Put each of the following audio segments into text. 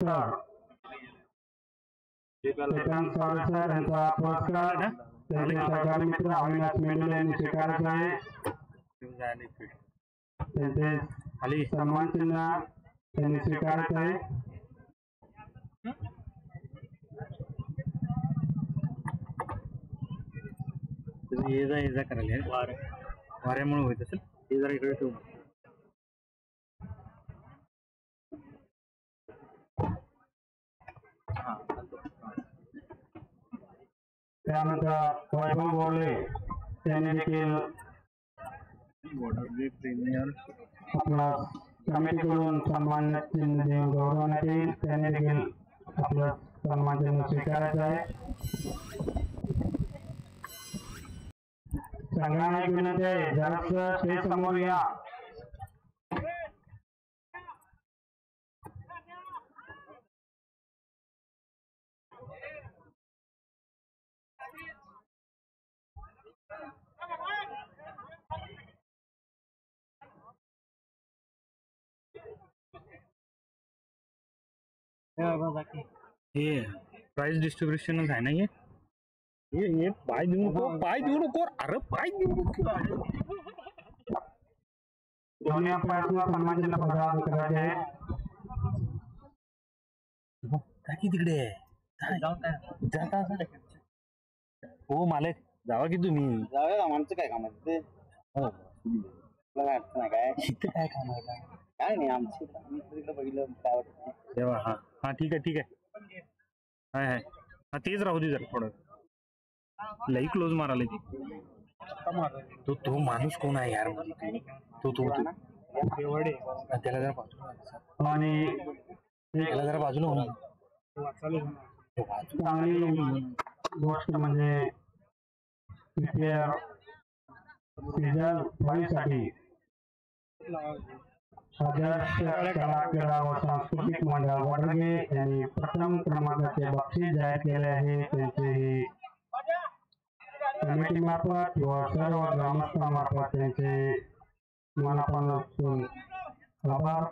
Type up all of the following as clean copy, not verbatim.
Sir Chetan sir यांचा पुरस्कार त्यांचे सहकारी मित्र अविनाश मेंढुले यांनी स्वीकारायचा आहे। त्यांचे खाली सन्मान चिन्ह त्यांनी स्वीकारायचं आहे। ये जा करायला वाऱ्यामुळे होत असेल हे जरा इकडे ठेवू। त्यानंतर वैभव बोर्ले त्यांनी देखील आपला समितीकडून सन्मान चिन्ह देऊन गौरवण्यात येईल। त्यांनी देखील आपलं सन्मान चिन्ह स्वीकारायचं आहे। सगळ्यांना एक विनंती आहे, जरा स्टेज समोर या। हे प्राइस डिस्ट्रीब्युशन आहे ना ये पाय देऊ नको अरे पाय देऊ नको। दोन्ही अपराधींना सन्मान चिन्ह प्रदान करायचे आहे। काकी तिकडे जाता हो मालक जावा की तुम्ही। जाऊया आमचं काय काम आहे ते काय इथं काय काम आहे काय नाही आमची तिकडे बघितलं काय वाटत तेव्हा हा ठीक आहे हाय हा तेच राहू दे जरा थोडं लई क्लोज माराले तो माणूस कोण आहे यार तो त्याला जरा बाजूला आणि त्याला जरा बाजूला होणार चांगली गोष्ट म्हणजे सीझन 5 साठी आदर्श कला व सांस्कृतिक मंडळ वडगे यांनी प्रथम क्रमांकाचे बक्षीस जाहीर केले आहे। त्यांचे कमिटी मार्फत व सर्व ग्रामस्थांमार्फत त्यांचे मनापासून आभार।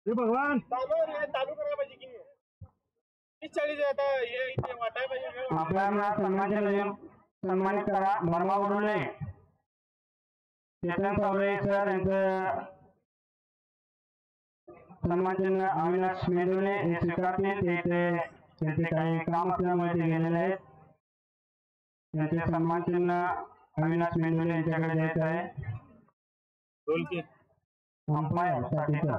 भगवान चालू करा पाहिजे की 40 आपल्याला सन्मानित करा। बर्मा उडले चेतन चौरे सर यांचं सन्मान चिन्ह अविनाश मेंढुले हे स्वीकारतील। त्यांचे काही काम असल्यामुळे ते गेलेले आहेत। त्यांचे सन्मान चिन्ह अविनाश मेंढुले यांच्याकडे द्यायचं आहे अंपायर साठीचा।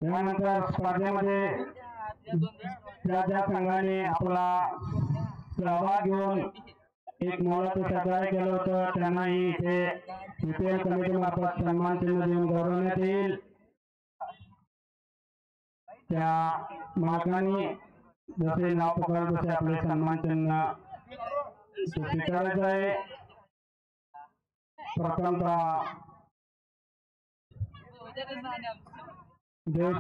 त्यानंतर स्पर्धेमध्ये ज्या संघाने आपला सहभाग घेऊन एक मोलाचं सहकार्य केलं होतं त्यांनाही इथे UPL कमिटी मार्फत सन्मान चिन्ह देऊन गौरवण्यात येईल। त्या मालकांनी जसे नाव पकडलं तसे आपले सन्मान चिन्ह स्वीकारायचं आहे। प्रथमतः देव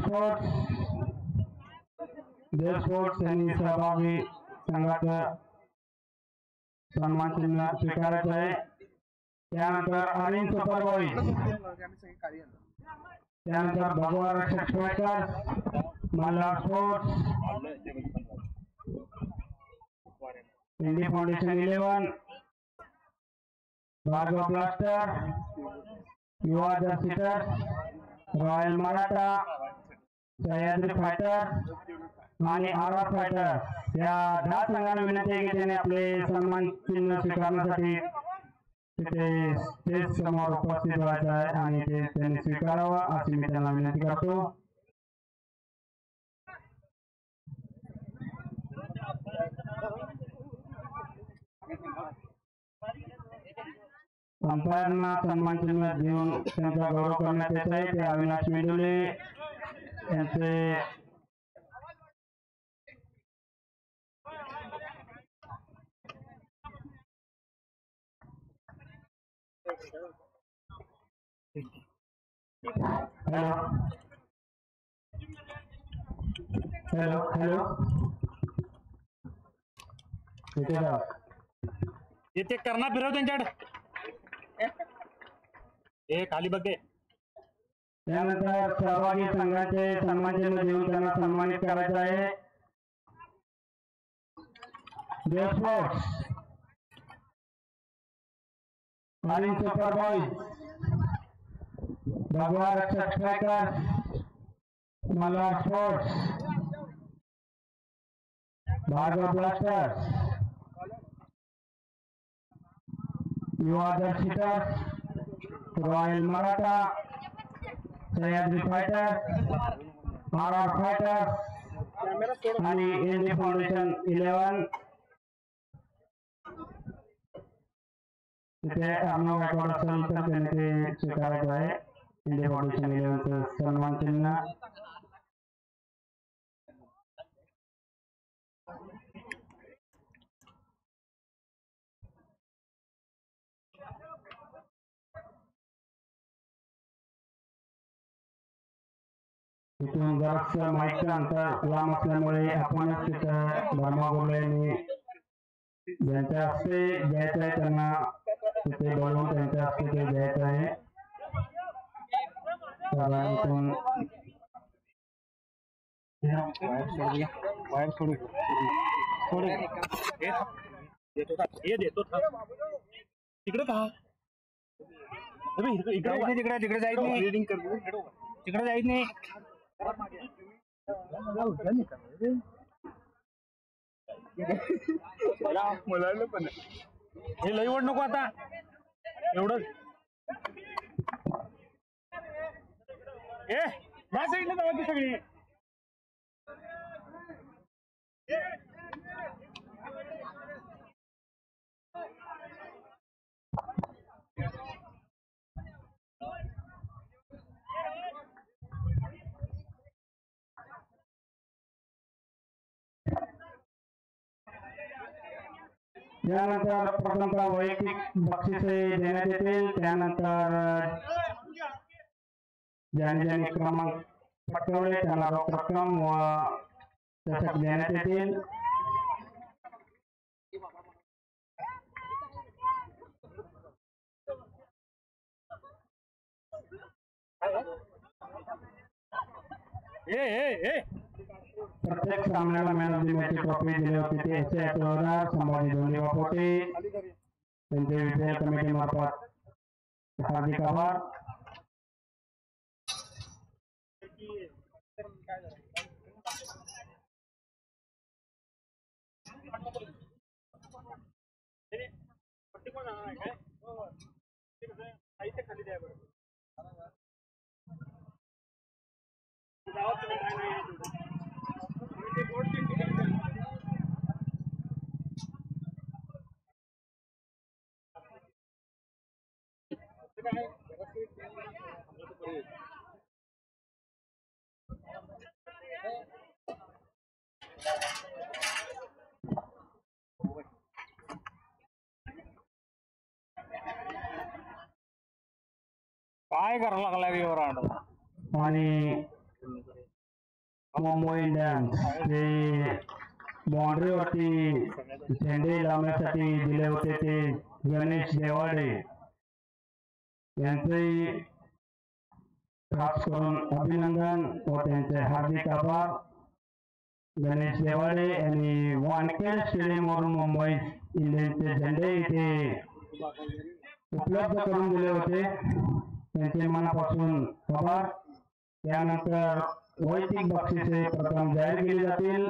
स्पोर्ट्स यांनी सहभागी संघाचं सन्मान चिन्ह स्वीकारायचं आहे। त्यानंतर अरविंद सुपर बॉईज, त्यानंतर भगवान रक्षक strikers, Malhar sports, Indie foundation 11, Bhargav blaster, युवा जर्सीटर्स, रॉयल मराठा, सह्याद्री फायटर आणि RR फायटर या 10 संघांना विनंती आहे की त्यांनी आपले सन्मान चिन्ह स्वीकारण्यासाठी तिथे स्टेज समोर उपस्थित व्हायचं आहे आणि ते त्यांनी स्वीकारावं अशी मी त्यांना विनंती करतो। अंपायरना सन्मान चिन्ह देऊन त्यांचा गौरव करण्यात येत आहे। ते अविनाश मेंढुले यांचे हेलो हॅलो हॅलो इथे जा. ते करणा फिरव त्यांच्याकडे. हे खाली बघ ते. त्यानंतर सहभागी संघाचे सन्मानचिन्ह देऊन त्यांना सन्मानित करायचं आहे. देव स्पोर्ट्स आणि super boys, Bhagwa Rakshak striker, Malhar sports, Bhargav blasters, Yuva दर्शिटर्स, royal Maratha, Sahyadri fighters, RR fighters आणि इंडी फाउंडेशन 11. तिथे अर्णव गायकवाड असेल तर त्याने ते स्वीकारायचं आहे. इंडी फाउंडेशन 11चं सन्मान चिन्ह. तिथून जरासं माईकचं अंतर लांब असल्यामुळे आपणच तिथं धर्मागुरुयांनी ज्यांच्या हस्ते द्यायचं आहे त्यांना तिथे बोलवून त्यांच्या हस्ते ते द्यायचं आहे. तर इथून बाहेर सोडू. हे देतो तिकडे का तिकडे जायच नाही. तिकडे जायच नाही. पण हे लई ओढ नको आता एवढं. या साईडला जाऊ सगळी. त्यानंतर प्रथमतः वैयक्तिक बक्षिसे देण्यात येतील. त्यानंतर ज्याने ज्याने क्रमांक पटकावले त्यांना रोख रक्कम व चषक देण्यात येतील. प्रत्येक सामन्याला man of the match trophy दिली होती. ते SI चौहान, संभाजी धोंडीवापोटे त्यांचे विजय कमिटी मार्फत हार्दिक आभार. काय करायला लागला आणि मुंबई इंडियन्स हे बाउंड्रीवरती झेंडे लावण्यासाठी दिले होते ते गणेश देवाडे यांचे खास करून अभिनंदन व त्यांचे हार्दिक आभार. गणेश देवाडे यांनी वानखेड स्टेडियमवरून मुंबई इंडियन्सचे झेंडे इथे उपलब्ध करून दिले होते. त्यांचे मनापासून आभार. त्यानंतर वैयक्तिक बक्षिसे प्रथम जाहीर केली जातील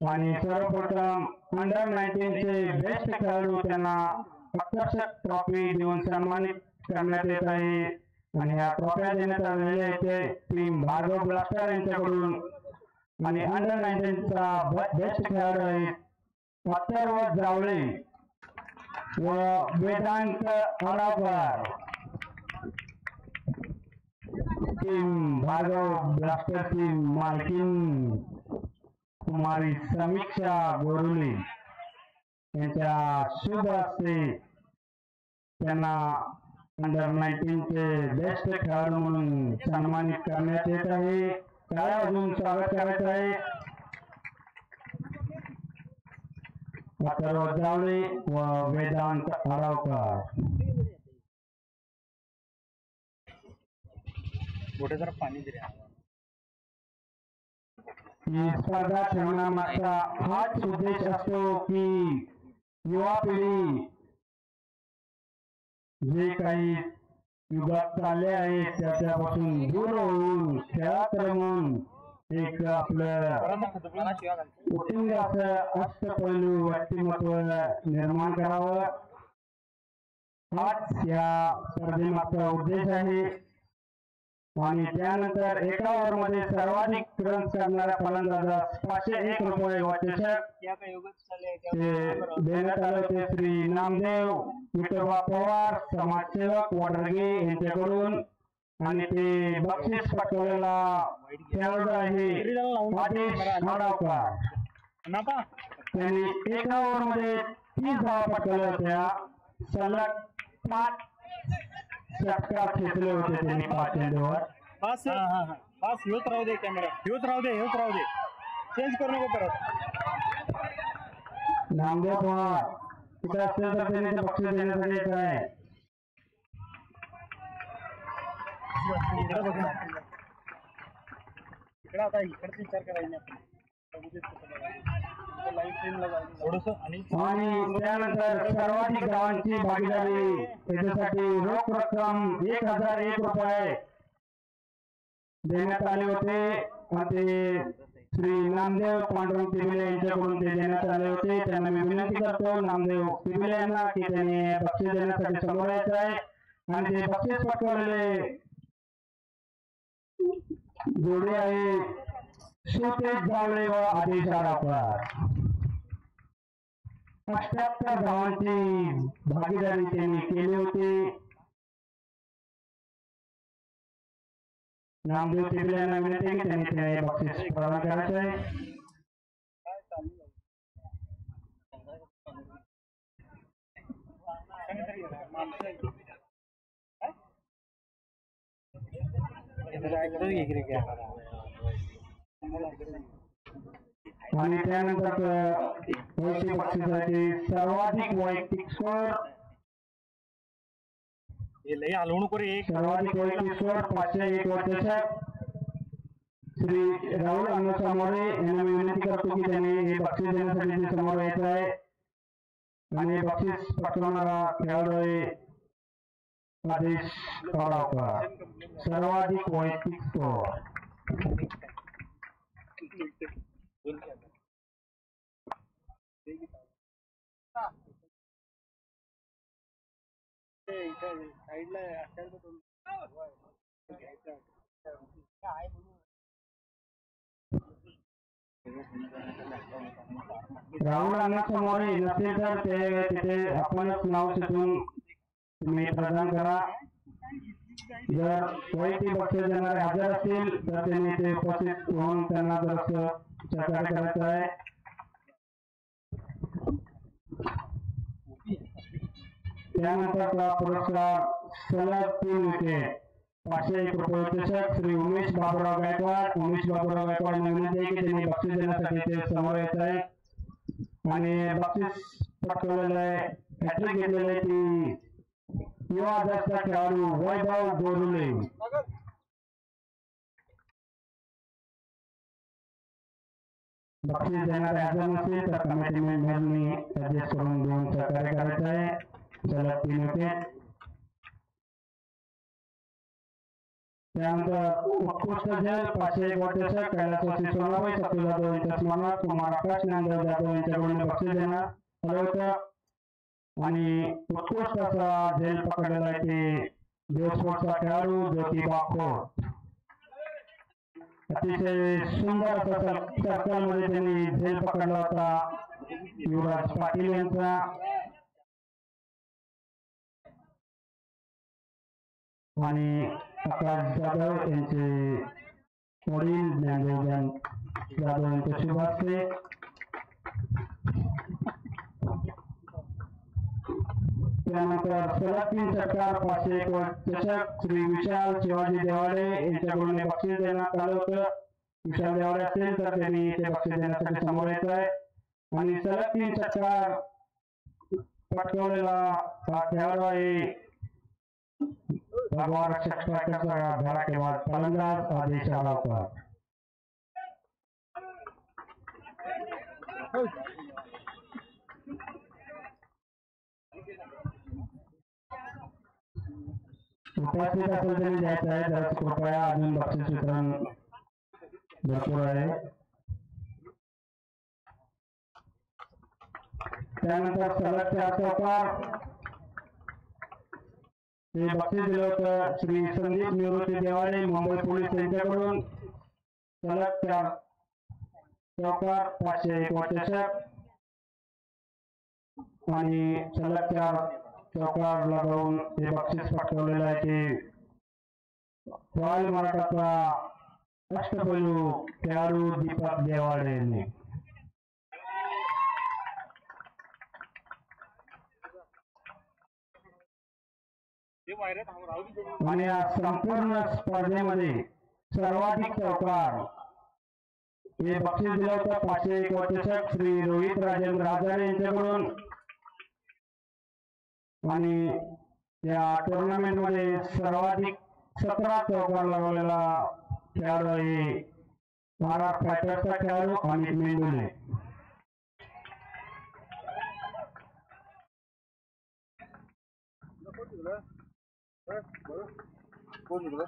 आणि सर्वप्रथम अंडर-19 चे बेस्ट खेळाडू त्यांना आकर्षक ट्रॉफी देऊन सन्मानित करण्यात येत आहे. आणि या ट्रॉफ्या देण्यात आलेल्या आहेत टीम भार्गव ब्लास्टर यांच्याकडून. आणि अंडर-19 चा बेस्ट खेळाडू आहेत अत्तर जावळे व वेदांत अरावकर. टीम भार्गव ब्लास्टरची मालकीन कुमारी समीक्षा गोरुले यांच्या शुभ हस्ते त्यांना अंडर-19 चे बेस्ट खेळाडू म्हणून सन्मानित करण्यात येत आहे. काय अजून स्वागत करायचं आहे अथर्व जावळे व वेदांत आरावकर. मोठे जरा पाणी दे रे. ही स्पर्धा ठेवण्यामागचा हाच उद्देश असतो की युवा पिढी जे काही युगात चालले आहेत त्याच्यापासून दूर होऊन खेळात रमून एक आपलं उत्तुंग असं अष्टपैलू व्यक्तिमत्व निर्माण करावं हाच या स्पर्धेमागचा उद्देश आहे. आणि त्यानंतर एका ओव्हरमध्ये सर्वाधिक रन्स करणाऱ्या फलंदाजास 501 रुपये व चषक ते देण्यात आले होते श्री नामदेव विठोबा पवार समाजसेवक वडरगे यांच्याकडून. आणि ते बक्षीस पटकवलेला खेळाडू आहे आदेश आडावकर. त्यांनी एका ओव्हरमध्ये 30 धावा पटकवल्या होत्या. सलग 5 षटकार खेचले होते त्यांनी 5 चेंडूवर. पास ह्योच राहू दे कॅमेरा. ह्योच राहू दे चेंज करू नको परत. नामदेव पवार कुठे असेल तर त्यांनी ते बक्षीस देण्यासाठी येत आहे. इकडे आता इकडचा विचार करायचा आणि त्यानंतर सर्वाधिक धावांची भागीदारी त्याच्यासाठी रोख रक्कम 1001 रुपये देण्यात आले होते. आणि ते श्री नामदेव पांडुरंग तिबिले यांच्याकडून ते देण्यात आले होते. त्यांना मी विनंती करतो नामदेव तिबिले यांना की त्यांनी बक्षीस देण्यासाठी समोर यायचं आहे. आणि ते बक्षीस पटकवलेले जोडी आहे शिवतेज जावळे व आदेश आडावकर. 78 धावांची भागीदारी त्यांनी केली होती. नामदेव तिबिले यांना विनंती की त्यांनी ते बक्षीस प्रदान करायचे आहे. आणि त्यानंतर वैयक्तिक बक्षिसाची सर्वाधिक वैयक्तिक स्कोर सर्वाधिक वैयक्तिक स्कोर 501 व चषक श्री राहुल अण्णासाहेब मोरे यांना मी विनंती करतो की त्यांनी हे बक्षीस देण्यासाठी समोर यायचं आहे. आणि बक्षीस पटकवणारा खेळाडू आहे आदेश आडावकर. सर्वाधिक वैयक्तिक स्कोर राहुल अण्णासाहेब मोरे नसेल तर ते तिथे आपणच नाव सुचवून तुम्ही प्रदान करा. जर वैयक्तिक बक्षीस देणारे हजर असतील तर त्यांनी ते उपस्थित होऊन त्यांना जर सहकार्य करायचं आहे. त्यानंतरचा पुरस्कार सलग 3 विकेट 501 रुपये चषक श्री उमेश बाबूराव गायकवाड. उमेश बाबूराव गायकवाड विनंती आहे की त्यांनी बक्षीस देण्यासाठी ते समोर यायचं आहे. आणि बक्षीस पटकवलेलं आहे हॅट्रिक घेतलेलं आहे ती युवा दसरा खेळाडू वैभव गोरुले. बक्षीस देणारे हजर नसेल तर कमिटी मेंबरनी ऍडजस्ट करून देऊन सहकार्य करायचं आहे. सलग 3 विकेट. त्यानंतर उत्कृष्ट झेल 501 व चषक कैलासवासी सोनाबाई सत्तू जाधव यांच्या स्मरणार्थ कुमार आकाश नांदेव जाधव यांच्याकडून बक्षीस देण्यात आलं होतं. आणि उत्कृष्ट असा झेल पकडलेला आहे ते देवस्पोर्टचा खेळाडू ज्योतिबा खोत. अतिशय सुंदर असा सर्कल मध्ये त्यांनी झेल पकडला होता युवराज पाटील यांचा. आणि आकाश जाधव यांचे वडील ज्ञानदेव जाधव यांच्या शुभ हस्ते. त्यानंतर सलग 3 षटकार 501 व चषक श्री विशाल शिवाजी देवाडे यांच्याकडून बक्षीस देण्यात आलं होतं. विशाल देवाडे असतील तर त्यांनी ते बक्षीस देण्यासाठी समोर यायचं आहे. आणि सलग 3 षटकार पटकावलेला हा खेळाडू आहे भगवान रक्षक स्ट्रायकरचा धडाकेबाज फलंदाज आदेश आळावकर. उपस्थित असेल त्यांनी द्यायचं आहे. जरा कृपया अजून बक्षीस वितरण भरपूर आहे. त्यानंतर सलग 4 चौकार हे बक्षीस दिलं होतं श्री संदीप निवृत्ती देवाळे मुंबई पोलीस यांच्याकडून. सलग 4 चौकार 501 वर चषक आणि सलग 4 चौकार लगावून हे बक्षीस पटकावलेलं आहे ते रॉयल मराठाचा अष्टपैलू खेळाडू दीपक देवाळे यांनी. आणि या संपूर्ण स्पर्धेमध्ये सर्वाधिक चौकार हे बक्षीस दिलं होतं 501 वर चषक श्री रोहित राजेंद्र हजारे यांच्याकडून. आणि या टुर्नामेंट मध्ये सर्वाधिक 17 चौकार लागलेला खेळाडू आहे RR फायटर्सचा खेळाडू अमित मेंडुले.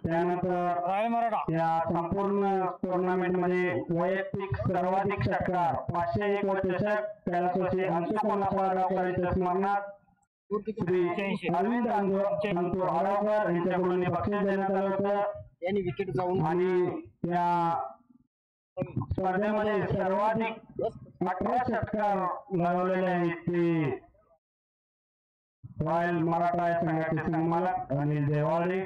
त्यानंतर या संपूर्ण टुर्नामेंट मध्ये वैयक्तिक सर्वाधिक षटकार 501 वर चषक कैलासवासी अंशुकुमार साळगावकर यांच्या स्मरणार्थ श्री अरविंद अंतू आळावकर यांच्याकडून बक्षीस देण्यात आलं होतं. यांनी विकेट जाऊन आणि या स्पर्धेमध्ये सर्वाधिक 18 षटकार लागवलेले आहेत ते रॉयल मराठा या संघाचे संघमालक अनिल देवाळे.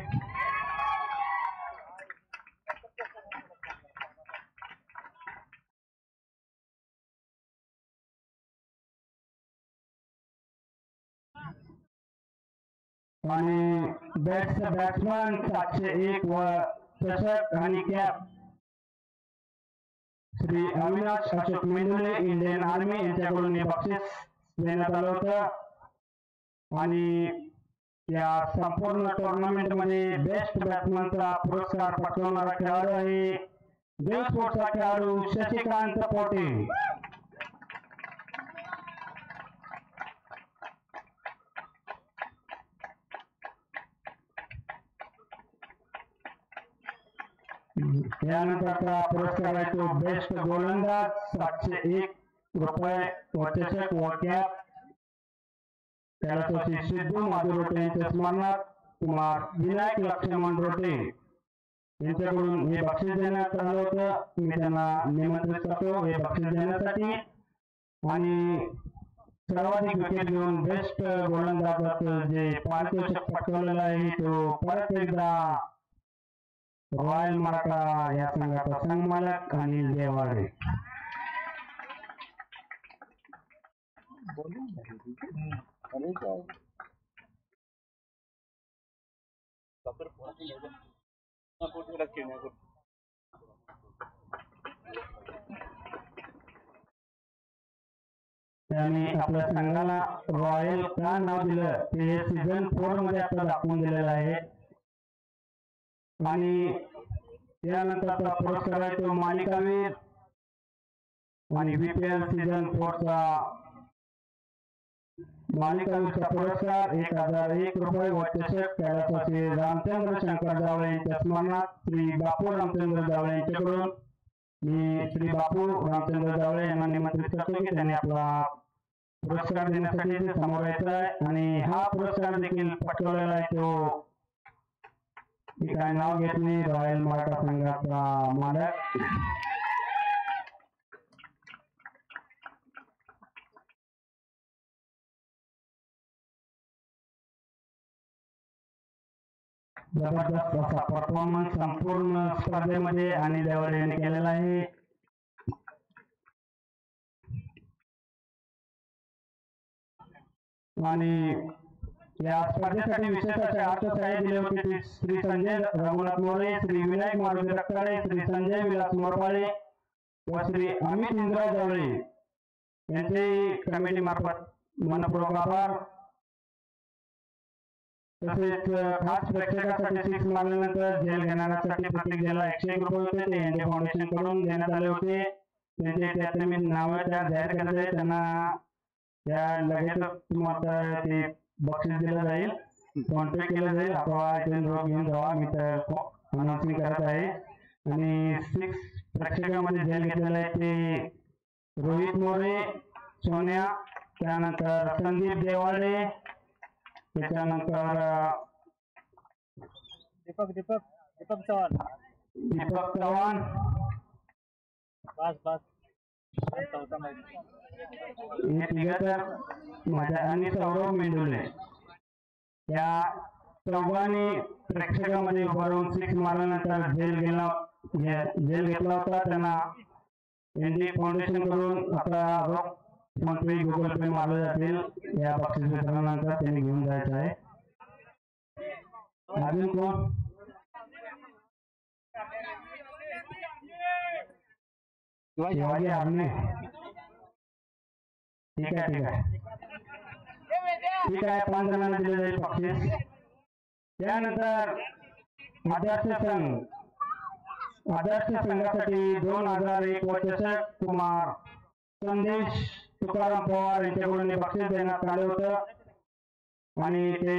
आणि बॅट्समन 701 व चषक आणि cap Shri Avinash Ashok Mendule Indian army यांच्याकडून हे बक्षीस देण्यात आलं होतं. आणि या संपूर्ण टुर्नामेंट मध्ये बेस्ट बॅट्समनचा पुरस्कार पटकावणारा खेळाडू आहे देव स्पोर्ट्सचा खेळाडू शशिकांत पोटे. यानंतरचा पुरस्कार आहे तो बेस्ट गोलंदाज 701 रुपये व चषक व कॅप कैलासवासी सिद्धू माधू रोटे यांच्या स्मरणार्थ कुमार विनायक लक्ष्मण रोटे यांच्याकडून हे बक्षीस देण्यात आलं होतं. मी त्यांना निमंत्रित करतो हे बक्षीस देण्यासाठी. आणि सर्वाधिक विकेट घेऊन बेस्ट गोलंदाजाचं जे पारितोषिक पटकावलेलं आहे तो परत एकदा रॉयल मराठा या संघाचा संघमालक अनिल देवाळे. त्यांनी आपल्या संघाला रॉयल का नाव दिलं ते सीझन 4 मध्ये आता दाखवून दिलेलं आहे. आणि त्यानंतरचा पुरस्कार आहे तो मालिकावीर आणि VPL सीझन 4 चा मालिकावीरचा पुरस्कार 1001 रुपये व चषक कैलासवासी रामचंद्र शंकर जावळे यांच्या स्मरणार्थ श्री बापू रामचंद्र जावळे यांच्याकडून. मी श्री बापू रामचंद्र जावळे यांना निमंत्रित करतो की त्यांनी आपला पुरस्कार देण्यासाठी समोर यायचं आहे. आणि हा पुरस्कार देखील पटकावलेला आहे तो मी काय नाव घेत नाही रॉयल मराठा संघाचा मालक जबरदस्त असा परफॉर्मन्स संपूर्ण स्पर्धेमध्ये अनिल देवाळे यांनी केलेला आहे. आणि या स्पर्धेसाठी विशेष असे अर्थसहाय्य दिले होते ते श्री संजय रघुनाथ मोरे, श्री विनायक मारुती रक्ताळे, श्री संजय विलास मोरपाळे व श्री अमित इंद्रा जवळे यांचे कमिटी मार्फत मनपूर्वक आभार. तसेच खास प्रेक्षकासाठी 6 मारल्यानंतर जेल घेणाऱ्यांसाठी प्रत्येक जेलला 101 रुपये होते ते एनडी फाउंडेशन कडून देण्यात आले होते. त्यांचे त्यात मी नाव त्या जाहीर करत आहे, त्यांना त्या लगेच तुम्हाला ते बक्षीस दिलं जाईल, फोन पे केलं जाईल. अथवा इथून रोख घेऊन जावा, मी तर अनाउन्सिंग करत आहे. आणि 6 प्रेक्षकांमध्ये जेल घेतलेलं आहे ते रोहित मोरे, सोन्या, त्यानंतर संदीप देवाळे, त्याच्यानंतर दीपक चव्हाण. बस हे तिघं तर माझ्या आणि सौरभ मेंढुले या चौघांनी प्रेक्षकांमध्ये उभारून 6 मारल्यानंतर जेल घेतला होता. त्यांना एनडी फाउंडेशन कडून आता रोख फोन पे गुगल पे मारले जातील. या बक्षीस वितरणानंतर त्यांनी घेऊन जायचं आहे. अजून कोण? शिवाजी हरणे. ठीक आहे 5 जणांना दिले जाईल बक्षीस. त्यानंतर आदर्श संघासाठी 2001 व चषक कुमार संदेश तुकाराम पवार यांच्याकडून बक्षीस देण्यात आले होतं. आणि ते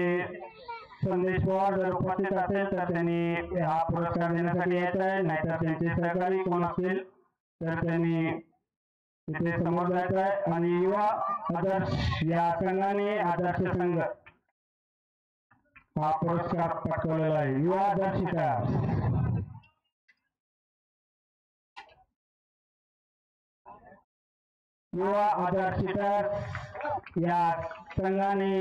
संदेश पवार जर उपस्थित असेल तर त्यांनी हा पुरस्कार देण्यासाठी यायचा आहे, नाहीतर त्यांचे सहकारी कोण असतील तर त्यांनी तिथे समोर जायचं आहे. आणि युवा आदर्श या संघाने आदर्श संघ हा पुरस्कार पटकवलेला आहे. युवा आदर्शिका या संघाने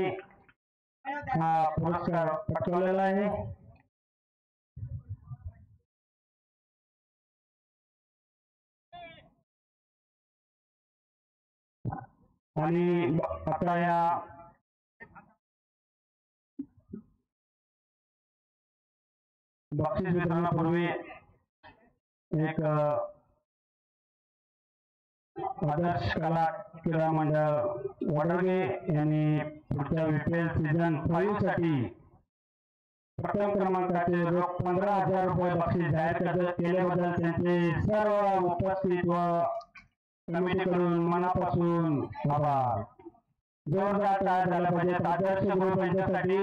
हा पुरस्कार पटकवलेला आहे. आणि आता या बक्षीस वितरणापूर्वी एक आदर्श कला क्रीडा मंडळ वडोगे यांनी पुढच्या VPL सीझन 5 साठी प्रथम क्रमांकाचे रोख 15,000 रुपये बक्षीस जाहीर केल्याबद्दल त्यांचे सर्व उपस्थित व कमिटीकडून मनापासून आभार. जोरदार टाळ्या झाल्या पाहिजेत आदर्श ग्रुप यांच्यासाठी.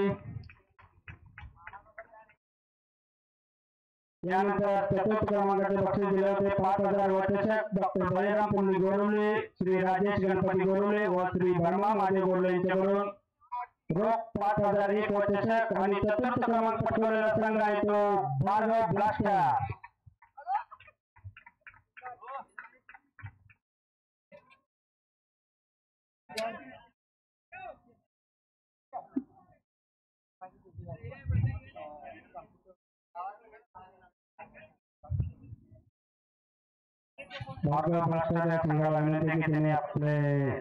यानंतर चतुर्थ क्रमांकाचे बक्षीस दिले होते 5,000 व चषक डॉक्टर बळीराम पुंडलिक गोरवले, श्री राजेश गणपती गोरवले व श्री भरमा महादेव गोरवले यांच्याकडून रोख 5,001 व चषक. आणि चतुर्थ क्रमांक पटकवलेला संघ आहे तो भार्गव ब्लास्टर. भार्गव ब्लास्टर या संघाला विनंती की त्यांनी आपले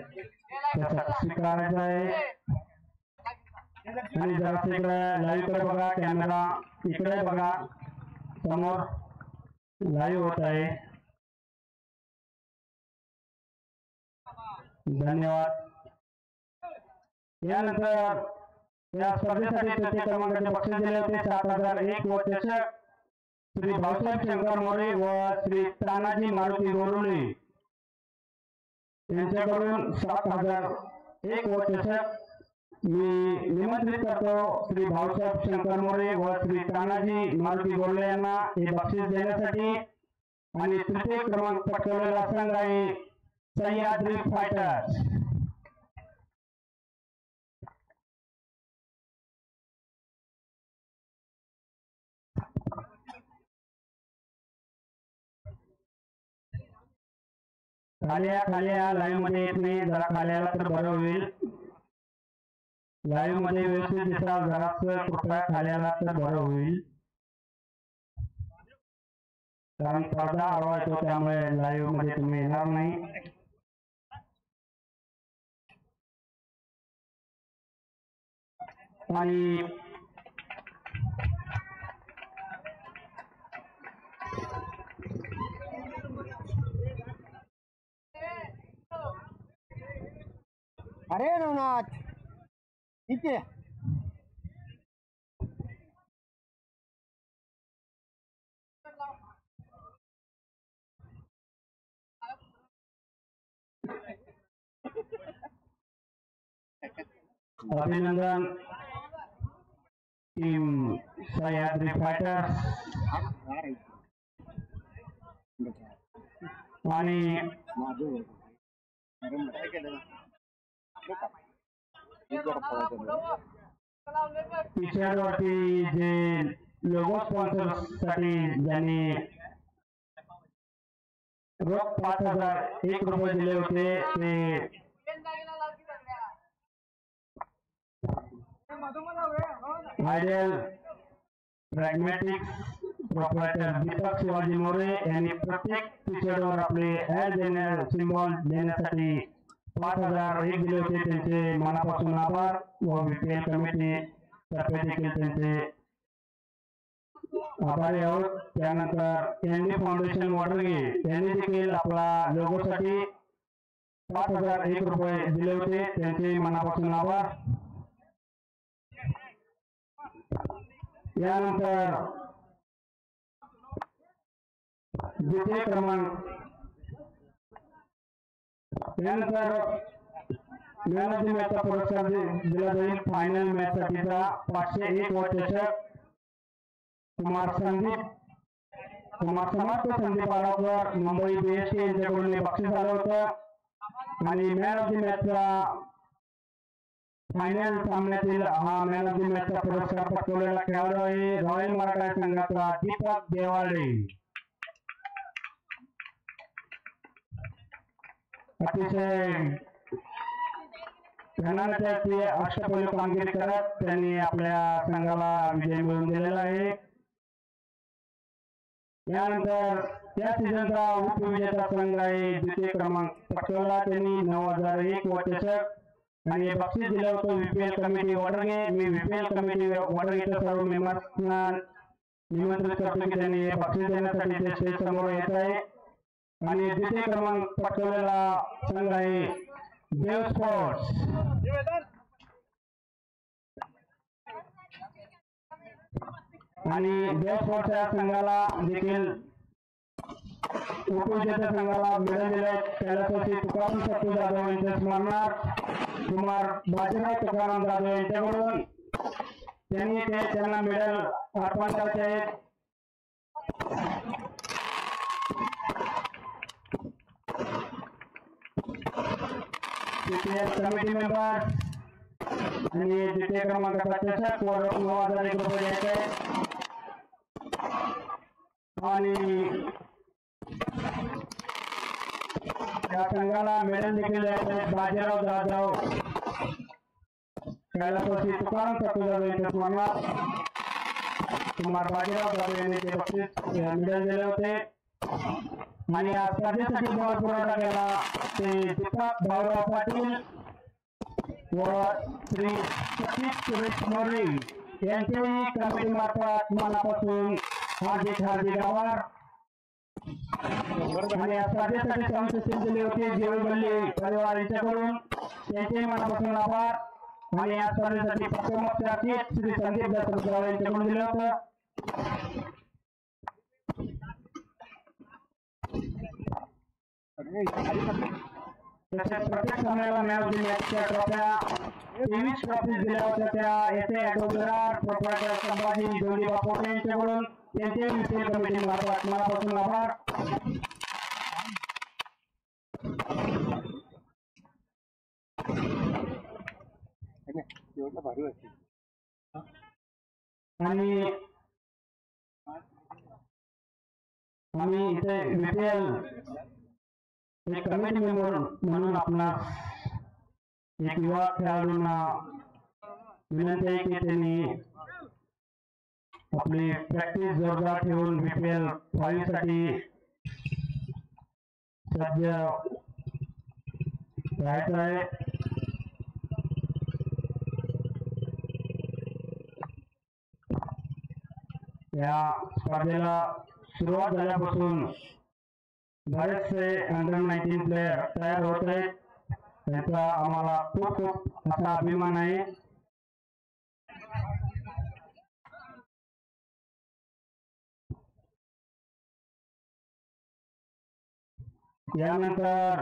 चषक स्वीकारायचं आहे. आणि जरा तिकडे लाईव्ह कडे बघा, कॅमेरा इकडे बघा, समोर लाईव्ह होत आहे. धन्यवाद. यानंतर या स्पर्धेसाठी तृतीय क्रमांकाचे बक्षीस दिले होते 7,001 व चषक श्री भाऊसाहेब शंकर मोरे व श्री तानाजी मारुती गोरुले यांच्याकडून 7,001 व चषक. मी निमंत्रित करतो श्री भाऊसाहेब शंकर मोरे व श्री तानाजी मारुती गोरुले यांना हे बक्षीस देण्यासाठी. आणि तृतीय क्रमांक पटकवलेला संघ आहे सह्याद्री फायटर्स. खाली या लाईव्ह मध्ये येत नाही, जरा खाली आला तर बरं होईल. लाईव्ह मध्ये व्यवस्थित दिसाल, जराच कृपया खाली आला तर बरं होईल, कारण पडदा आडवा येतो त्यामुळे लाईव्ह मध्ये तुम्ही येणार नाही. आणि अरे नवनाथ ठीक आहे. अभिनंदन टीम सह्याद्री फायटर्स आणि पिछाडवरती जे लोगो स्पॉन्सर साठी ज्यांनी रोख 5,001 रुपये दिले होते ते आयडियल प्रॅग्मॅटिक्स प्रोप्रायटर दीपक शिवाजी मोरे यांनी प्रत्येक टी-शर्टवर आपले ऍड सिम्बॉल देण्यासाठी 5,001 दिले होते. त्यांचे मनापासून आभार व बीपीएल कमिटी तर्फे देखील त्यांचे आभारी आहोत. त्यानंतर एनडी फाउंडेशन वडरगे यांनी देखील आपला लोगोसाठी 5,001 रुपये दिले होते. त्यांचे मनापासून आभार. यानंतर द्वितीय क्रमांक यानंतर मॅन ऑफ द मॅचचा पुरस्कार दिला जाईल. फायनल मॅच साठीचा 501 व चषक कुमार समर्थ संदीप आळाकर मुंबई बीएसटी यांच्याकडून हे बक्षीस आलं होतं. आणि मॅन ऑफ द मॅचचा फायनल सामन्यातील हा मॅन ऑफ द मॅचचा पुरस्कार पटकावलेला खेळाडू आहे रॉयल मराठा संघाचा दीपक देवाळे. अतिशय घनाची अष्टपैलू कामगिरी करत त्यांनी आपल्या संघाला विजय मिळवून दिलेला आहे. यानंतर या सीझनचा उपविजेता संघ आहे द्वितीय क्रमांक पटकावला. त्यांनी 9,001 व चषक आणि बक्षीस दिलं होतं व्हीपीएल कमिटी वडरगे. मी व्हीपीएल कमिटी वडरगेच्या सर्व मेंबर्सना निमंत्रित करतो की त्यांनी हे बक्षीस देण्यासाठी ते स्टेज समोर येत आहे. आणि द्वितीय क्रमांक पटकावलेला संघ आहे देव स्पोर्ट्स. आणि देव स्पोर्ट्स या संघाला देखील उपविजेत्या संघाला मेडल दिले. कैलासवासी तुकाराम सत्तू जाधव यांच्या स्मरणार्थ कुमार बाजीराव तुकाराम जाधव यांच्याकडून त्यांनी त्यांना मेडल अर्पण करायचे आहेत. कमिटी मेंबर आणि द्वितीय क्रमांकाचा चषक व 9,001 रुपये द्यायचे आहेत. आणि या संघाला मेडल देखील द्यायचे आहेत. बाजीराव जाधव कैलासवासी तुकाराम सत्तू जाधव यांच्या स्मरणार्थ कुमार बाजीराव जाधव यांनी ते बक्षीस मेडल दिले होते. आणि या स्पर्धेसाठी बॉल पुरवठा केला ते दीपक भाऊराव पाटील व श्री सतीश सुरेश मोरे यांच्याही कमिटी मार्फत मनापासून हार्दिक आभार. आणि या स्पर्धेसाठी संस्थेने दिले होते जेवगल्ली परिवार यांच्याकडून त्यांचे मनापासून आभार. आणि या स्पर्धेसाठी प्रथमच्या किट श्री संदीप दत्तराव यांच्याकडून दिलं होतं. तसेच प्रत्येक सामन्याला मॅन ऑफ द मॅचच्या ट्रॉफ्या 23 ट्रॉफी दिल्या होत्या. त्या येथे ॲडव्होकेट प्रोप्रायटर संभाजी जोंधीबा पोटे यांच्याकडून त्यांचे विशेष कमिटी मार्फत मनापासून आभार. आणि आम्ही इथे बीपीएल एक कमिटी मेंबर म्हणून आपणास एक युवा खेळाडूंना विनंती आहे की त्यांनी आपली प्रॅक्टिस जोरदार ठेवून बीपीएल 5 साठी सज्ज राहायचं आहे. या स्पर्धेला सुरुवात झाल्यापासून बरेचसे अंडर 19 प्लेयर तयार होत आहेत. त्याचा आम्हाला खूप खूप असा अभिमान आहे. यानंतर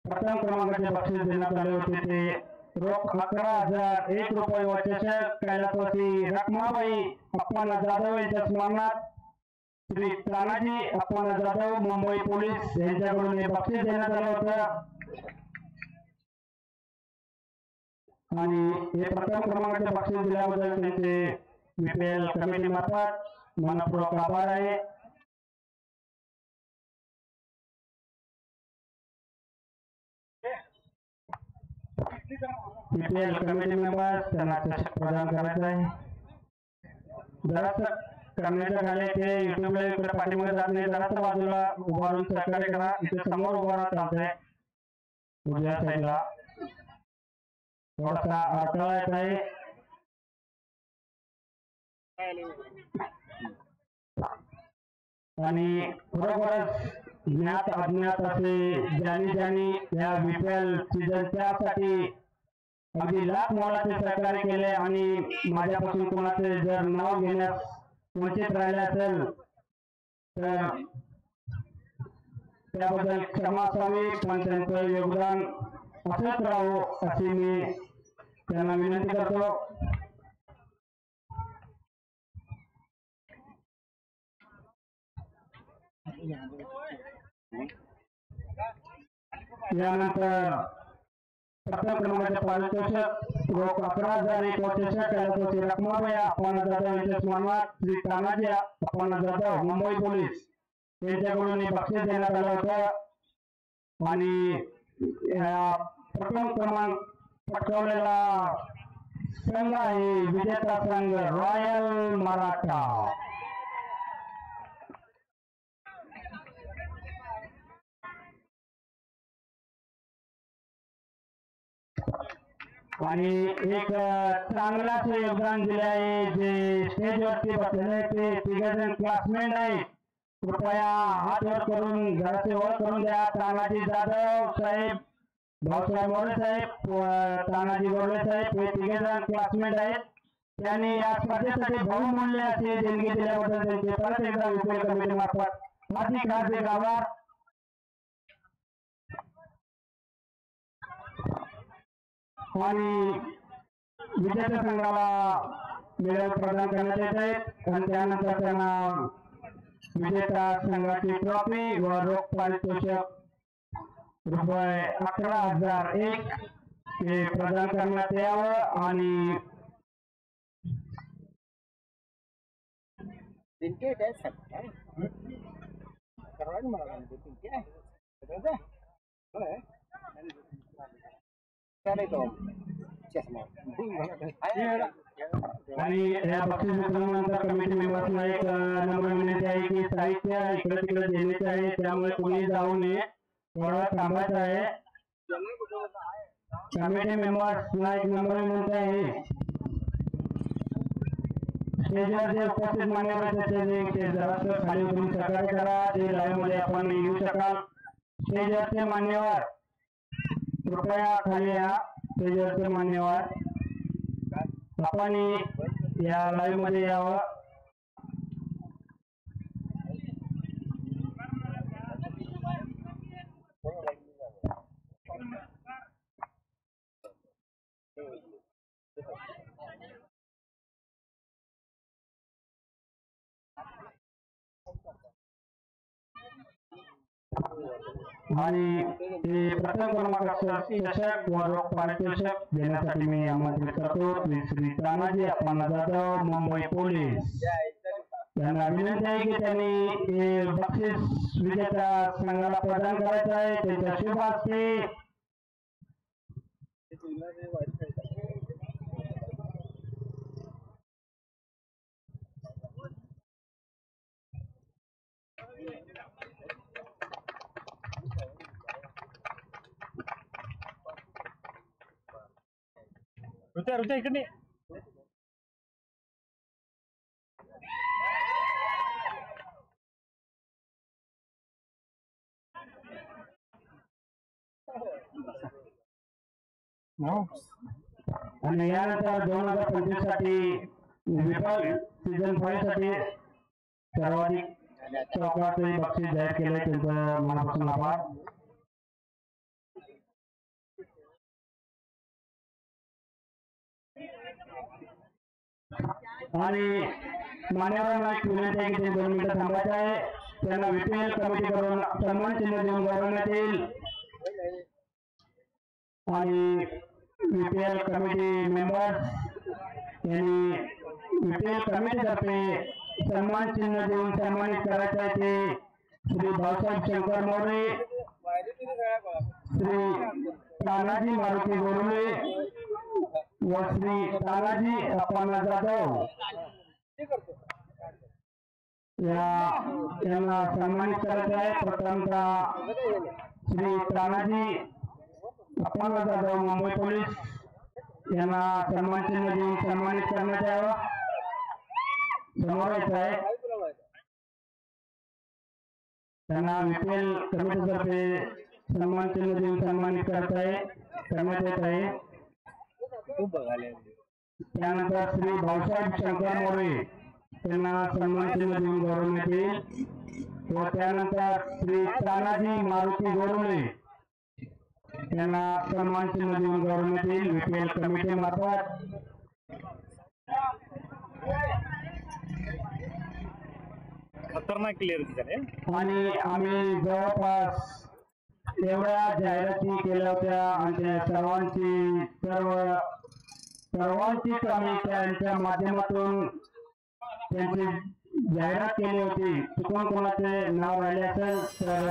प्रथम क्रमांकाचे बक्षीस देण्यात आले होते ते रोख 11,001 रुपये व चषक कैलासवासी रखमाबाई अप्पांना जाधव यांच्या स्मरणार्थ श्री तानाजी अप्पांना जाधव मुंबई पोलीस यांच्याकडून हे बक्षीस देण्यात आलं होतं. आणि हे प्रथम क्रमांकाचे बक्षीस दिल्याबद्दल त्यांचे बीपीएल कमिटी मार्फत मनपूर्वक आभार आहे. बीपीएल कमिटी मेंबर्स त्यांना चषक प्रदान करायचं आहे. जरासं करण्याच्या खाली ते युट्यूबला इकडे पाठीमध्ये जात नाही. जरासं बाजूला उभारून सहकार्य करा. इथे समोर उभा राहत चालतंय. उजव्या साईडला थोडासा अडथळा येत आहे. आणि खरोखरच ज्ञात अज्ञात असे ज्यांनी या बीपीएल सीझनच्यासाठी अगदी लाख मोलाचे सहकार्य केले आणि माझ्यापासून कोणाचे जर नाव घेण्यास वंचित राहिले असेल तर त्याबद्दल क्षमा असावी. पण त्यांचं योगदान असंच राहो अशी मी त्यांना विनंती करतो. यानंतर प्रथम क्रमांकाचे पारितोषिक रोख 11,001 व चषक कैलासवासी रखमाबाई अप्पांना जाधव यांच्या स्मरणार्थ श्री तानाजी अप्पांना जाधव मुंबई पोलीस यांच्याकडून हे बक्षीस देण्यात आलं होतं. आणि प्रथम क्रमांक पटकावलेला संघ आहे विजेता संघ रॉयल मराठा. आणि एक चांगलाच योगदान दिले आहे जे स्टेजवरती बसलेले ते तिघजण क्लासमेट आहेत. कृपया हात वर करून घराची ओळख करून द्या. तानाजी जाधव साहेब, भाऊसाहेब मोरे साहेब, तानाजी गोरले साहेब हे तिघजण क्लासमेट आहेत. त्यांनी या स्पर्धेसाठी बहुमूल्य अशी देणगी दिल्याबद्दल त्यांचे परत एकदा बीपीएल कमिटी मार्फत हार्दिक आभार. आणि विजेत्या संघाला मेडल प्रदान करण्यात येत आहेत. आणि त्यानंतर त्यांना विजेता संघाची ट्रॉफी व रोख पारितोषिक रुपये 11,001 हे प्रदान करण्यात यावं. आणि आणि या बक्षीस वितरणानंतर कमिटी मेंबर्सना एक नम्र विनंती आहे की साहित्य इकडे तिकडे देण्याचे आहे. त्यामुळे कोणी जाऊ नये, थोडा थांबायचं आहे. कमिटी मेंबर्सना एक नम्र विनंती आहे स्टेजवर जे उपस्थित मान्यवर आहेत ते जरासं खाली उतरून सहकार्य करा. ते लाईव्ह मध्ये आपण येऊ शकाल. स्टेजवरचे मान्यवर कृपया खाली या. स्टेजवरचे मान्यवर आपण या लाईव्ह मध्ये यावं. आणि ते प्रथम क्रमांकाचे चषक व रोख पारितोषिक देण्यासाठी मी आमंत्रित करतो श्री तानाजी अप्पांना जाधव मुंबई पोलीस यांना विनंती आहे की त्यांनी हे बक्षीस विजेत्या संघाला प्रदान करायचं आहे. त्यांच्या शुभ हस्ते ऋचा इकडे आणि यानंतर 2025 साठी विफल सीझन 5 साठी सर्वाधिक चौकाचे बक्षीस जाहीर केले त्यांचं मनापासून आभार. आणि मान्यवरांना विनंती आहे की ते 2 मिनिटं थांबायचे आहे. त्यांना विपीएल कमिटी करून सन्मान चिन्ह देऊन गौरवण्यात येईल. आणि विपीएल कमिटी मेंबर्स यांनी विपीएल कमिटीतर्फे सन्मान चिन्ह देऊन सन्मानित करायचे आहे ते श्री भाऊसाहेब शंकर मोरे, श्री तानाजी मारुती गोरुले व श्री तानाजी अप्पांना जाधव यांना सन्मानित करायचे आहे. प्रथमतः श्री तानाजी अप्पांना जाधव मुंबई पोलीस यांना सन्मान चिन्ह देऊन सन्मानित करण्यात यावं. समोर यायचं आहे. त्यांना विपीएल कमिटीतर्फे सन्मान चिन्ह देऊन सन्मानित करण्यात येत आहे. त्यानंतर श्री भाऊसाहेब शंकर मोरे यांना सन्मान चिन्ह देऊन गौरवण्यात येईल व त्यानंतर श्री तानाजी मारुती गोरुले यांना सन्मान चिन्ह देऊन गौरवण्यात येईल विपीएल कमिटी मार्फत. खतरनाक क्लिअर झाले. आणि आम्ही जवळपास एवढ्या जाहिराती केल्या होत्या आणि सर्वांची आम्ही त्यांच्या माध्यमातून त्यांची जाहिरात केली होती. चुकून कोणाचे नाव राहिले असेल तर